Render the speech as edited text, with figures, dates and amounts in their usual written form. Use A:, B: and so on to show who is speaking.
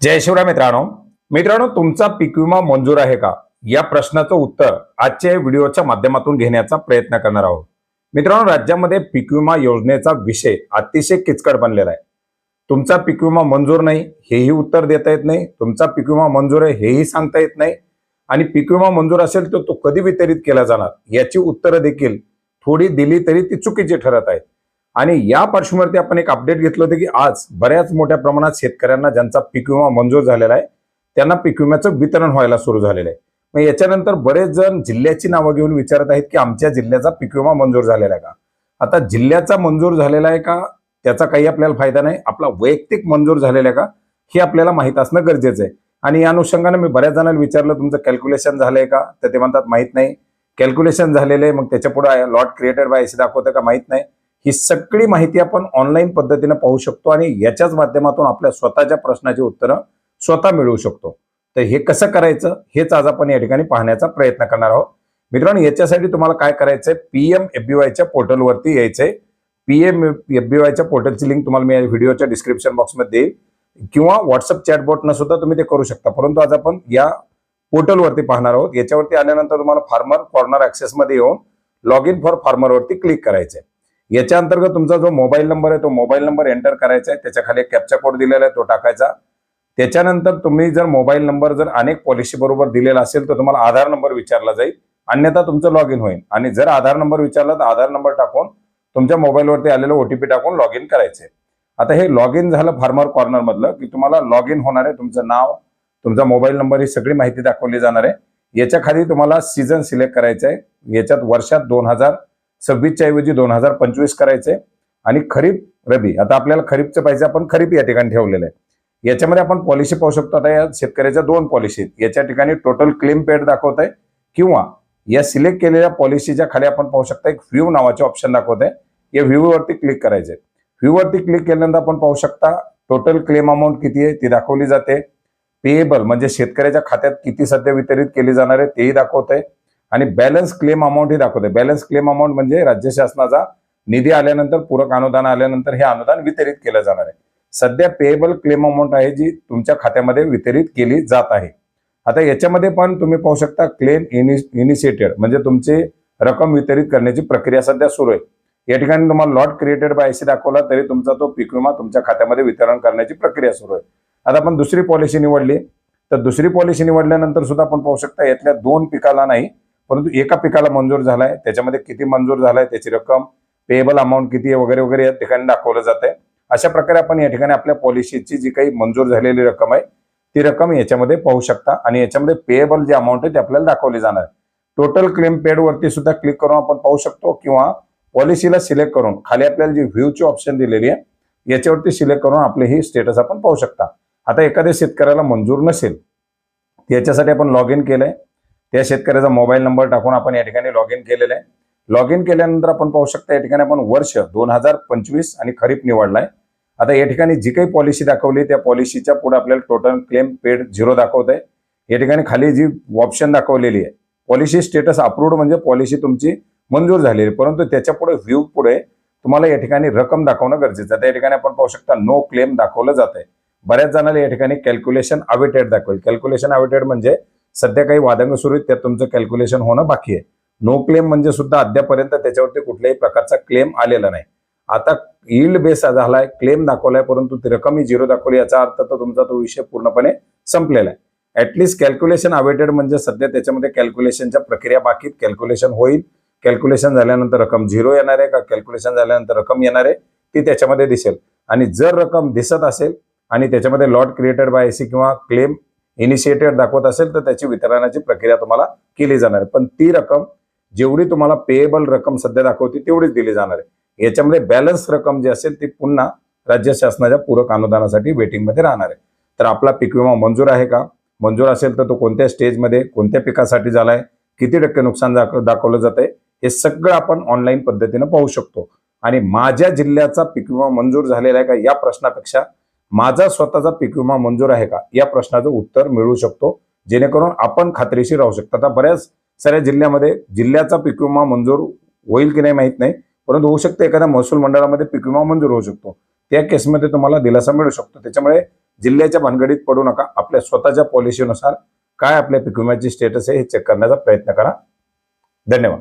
A: जय शिवराय मित्रांनो. तुमचा पीक विमा मंजूर आहे का या प्रश्नाचं उत्तर आजच्या व्हिडिओच्या माध्यमातून घेण्याचा प्रयत्न करणार आहोत. मित्रांनो, राज्यामध्ये पीक विमा योजनेचा विषय अतिशय किचकट बनलेला आहे. तुमचा पीक विमा मंजूर नाही हेही उत्तर देता येत नाही, तुमचा पीक विमा मंजूर आहे हेही सांगता येत नाही, आणि पीक विमा मंजूर असेल तर तो कधी वितरित केला जाणार याची उत्तरं देखील थोडी दिली तरी ती चुकीची ठरत आहेत. आणि या पार्श्वभूमीवरती आपण एक अपडेट घेतलं होतं की आज बऱ्याच मोठ्या प्रमाणात शेतकऱ्यांना ज्यांचा पीक विमा मंजूर झालेला आहे त्यांना पीक विम्याचं वितरण व्हायला सुरू झालेलं आहे. मग याच्यानंतर बरेच जण जिल्ह्याची नावं घेऊन विचारत आहेत की आमच्या जिल्ह्याचा पीक विमा मंजूर झालेला आहे का. आता जिल्ह्याचा मंजूर झालेला आहे का त्याचा काही आपल्याला फायदा नाही, आपला वैयक्तिक मंजूर झालेला आहे का हे आपल्याला माहित असणं गरजेचं आहे. आणि या अनुषंगाने मी बऱ्याच जणांना विचारलं तुमचं कॅल्क्युलेशन झालंय का, तर ते म्हणतात माहित नाही. कॅल्क्युलेशन झालेलं आहे मग त्याच्या पुढे लॉट क्रिएटेड बाय असे दाखवतं का माहित नाही. ही सगळी माहिती आपण ऑनलाईन पद्धतीने पाहू शकतो आणि याच्याच माध्यमातून आपल्या स्वतःच्या प्रश्नाची उत्तरं स्वतः मिळवू शकतो. तर हे कसं करायचं हेच आज आपण या ठिकाणी पाहण्याचा प्रयत्न करणार आहोत. मित्रांनो, याच्यासाठी तुम्हाला काय करायचंय, PMFBYच्या पोर्टलवरती यायचंय. PMFBYच्या पोर्टलची लिंक तुम्हाला मी व्हिडिओच्या डिस्क्रिप्शन बॉक्समध्ये देईल किंवा व्हॉट्सअप चॅटबॉटनं सुद्धा तुम्ही ते करू शकता. परंतु आज आपण या पोर्टलवरती पाहणार आहोत. याच्यावरती आल्यानंतर तुम्हाला फार्मर कॉर्नर ऍक्सेसमध्ये येऊन लॉग इन फॉर फार्मरवरती क्लिक करायचंय. याच्या अंतर्गत तुमचा जो मोबाईल नंबर आहे तो मोबाईल नंबर एंटर करायचा आहे, त्याच्या खाली एक कॅप्चा कोड दिलेला आहे तो टाकायचा. त्याच्यानंतर तुम्ही जर मोबाईल नंबर जर अनेक पॉलिसी बरोबर दिलेला असेल तर तुम्हाला आधार नंबर विचारला जाईल, अन्यथा तुमचं लॉग इन होईल. आणि जर आधार नंबर विचारला तर आधार नंबर टाकून तुमच्या मोबाईलवरती आलेलं OTP टाकून लॉग इन करायचे. आता हे लॉग इन झालं फार्मर कॉर्नर मधलं की तुम्हाला लॉग इन होणार आहे. तुमचं नाव, तुमचा मोबाईल नंबर ही सगळी माहिती दाखवली जाणार आहे. याच्या खाली तुम्हाला सीझन सिलेक्ट करायचं आहे. याच्यात वर्षात 2026च्या ऐवजी 2025 करायचे आणि खरीप रबी. आता आपल्याला खरीपचं पाहिजे, आपण खरीप या ठिकाणी ठेवलेलं आहे. याच्यामध्ये आपण पॉलिसी पाहू शकतो. आता या शेतकऱ्याच्या 2 पॉलिसी याच्या ठिकाणी टोटल क्लेम पेड दाखवत आहे किंवा या सिलेक्ट केलेल्या पॉलिसीच्या खाली आपण पाहू शकता एक व्ह्यू नावाचे ऑप्शन दाखवत आहे. या व्ह्यू वरती क्लिक करायचे. व्ह्यू वरती क्लिक केल्यानंतर आपण पाहू शकता टोटल क्लेम अमाऊंट किती आहे ती दाखवली जाते. पेएबल म्हणजे शेतकऱ्याच्या खात्यात किती सध्या वितरित केली जाणार आहे तेही दाखवत आहे. आणि बॅलन्स क्लेम अमाऊंट ही दाखवते. बॅलन्स क्लेम अमाऊंट म्हणजे राज्य शासनाचा निधी आल्यानंतर, पूरक अनुदान आल्यानंतर हे अनुदान वितरित केलं जाणार आहे. सध्या पेएबल क्लेम अमाऊंट आहे जी तुमच्या खात्यामध्ये वितरित केली जात आहे. आता याच्यामध्ये पण तुम्ही पाहू शकता क्लेम इनिशिएटेड म्हणजे तुमची रक्कम वितरित करण्याची प्रक्रिया सध्या सुरू आहे. या ठिकाणी तुम्हाला लॉट क्रिएटेड बाय असे दाखवला तरी तुमचा तो पीक विमा तुमच्या खात्यामध्ये वितरण करण्याची प्रक्रिया सुरू आहे. आता आपण दुसरी पॉलिसी निवडली तर दुसरी पॉलिसी निवडल्यानंतर सुद्धा आपण पाहू शकता यातल्या 2 पिकाला नाही परंतु एका पिकाला मंजूर झालाय, त्याच्यामध्ये किती मंजूर झालाय, त्याची रक्कम, पेएबल अमाऊंट किती आहे वगैरे वगैरे या ठिकाणी दाखवलं जाते. अशा प्रकारे आपण या ठिकाणी आपल्या पॉलिसीची जी काही मंजूर झालेली रक्कम आहे ती रक्कम याच्यामध्ये पाहू शकता आणि याच्यामध्ये पेएबल जी अमाऊंट आहे ती आपल्याला दाखवली जाणार आहे. टोटल क्लेम पेड वरती सुद्धा क्लिक करून आपण पाहू शकतो किंवा पॉलिसीला सिलेक्ट करून खाली आपल्याला जी व्ह्यूची ऑप्शन दिलेली आहे याच्यावरती सिलेक्ट करून आपले ही स्टेटस आपण पाहू शकता. आता एखाद्या शेतकऱ्याला मंजूर नसेल याच्यासाठी आपण लॉग इन केलंय. त्या शेतकऱ्याचा मोबाईल नंबर टाकून आपण या ठिकाणी लॉग इन केलेलं आहे. लॉग इन केल्यानंतर आपण पाहू शकता या ठिकाणी आपण वर्ष 2025 आणि खरीप निवडलाय. आता या ठिकाणी जी काही पॉलिसी दाखवली त्या पॉलिसीच्या पुढे आपल्याला टोटल क्लेम पेड 0 दाखवत आहे. या ठिकाणी खाली जी ऑप्शन दाखवलेली आहे पॉलिसी स्टेटस अप्रूव्ड म्हणजे पॉलिसी तुमची मंजूर झालेली आहे, परंतु त्याच्या पुढे व्ह्यू पुढे तुम्हाला या ठिकाणी रक्कम दाखवणं गरजेचं आहे. त्या ठिकाणी आपण पाहू शकता नो क्लेम दाखवलं जात आहे. बऱ्याच जणांना या ठिकाणी कॅल्क्युलेशन अवेटेड दाखवेल. कॅल्क्युलेशन अवेटेड म्हणजे सध्या काही वादंग सुरू आहेत त्यात तुमचं कॅल्क्युलेशन होणं बाकी आहे. नो क्लेम म्हणजे सुद्धा अद्यापर्यंत त्याच्यावरती कुठल्याही प्रकारचा क्लेम आलेला नाही. आता यील्ड बेस झालाय, क्लेम दाखवलाय परंतु ती रक्कम ही 0 दाखवली, याचा अर्थ तर तुमचा तो विषय पूर्णपणे संपलेला आहे. ऍटलीस्ट कॅल्क्युलेशन अवेटेड म्हणजे सध्या त्याच्यामध्ये कॅल्क्युलेशनच्या प्रक्रिया बाकी, कॅल्क्युलेशन होईल. कॅल्क्युलेशन झाल्यानंतर रक्कम 0 येणार आहे का कॅल्क्युलेशन झाल्यानंतर रक्कम येणार आहे ती त्याच्यामध्ये दिसेल. आणि जर रक्कम दिसत असेल आणि त्याच्यामध्ये लॉट क्रिएटेड बाय एसी किंवा क्लेम इनिशिएटेड दाखवत असेल तर त्याची वितरणाची प्रक्रिया तुम्हाला केली जाणार आहे. पण ती रक्कम जेवढी तुम्हाला पेएबल रक्कम सध्या दाखवते तेवढीच दिली जाणार आहे. याच्यामध्ये बॅलन्स रक्कम जी असेल ती पुन्हा राज्य शासनाच्या पूरक अनुदानासाठी वेटिंगमध्ये राहणार आहे. तर आपला पीक विमा मंजूर आहे का, मंजूर असेल तर तो कोणत्या स्टेजमध्ये कोणत्या पिकासाठी झालाय, किती टक्के नुकसान दाखवलं जात आहे हे सगळं आपण ऑनलाईन पद्धतीनं पाहू शकतो. आणि माझ्या जिल्ह्याचा पीक विमा मंजूर झालेला आहे का या प्रश्नापेक्षा माझा स्वतःचा पीक विमा मंजूर आहे का या प्रश्नाचं उत्तर मिळू शकतो, जेणेकरून आपण खात्रीशीर राहू शकतो. आता बऱ्याच साऱ्या जिल्ह्यामध्ये जिल्ह्याचा पीक विमा मंजूर होईल की नाही माहित नाही, परंतु होऊ शकतं एखाद्या महसूल मंडळामध्ये पीक विमा मंजूर होऊ शकतो. त्या केसमध्ये तुम्हाला दिलासा मिळू शकतो. त्याच्यामुळे जिल्ह्याच्या भानगडीत पडू नका. आपल्या स्वतःच्या पॉलिसीनुसार काय आपल्या पीक विम्याची स्टेटस आहे हे चेक करण्याचा प्रयत्न करा. धन्यवाद.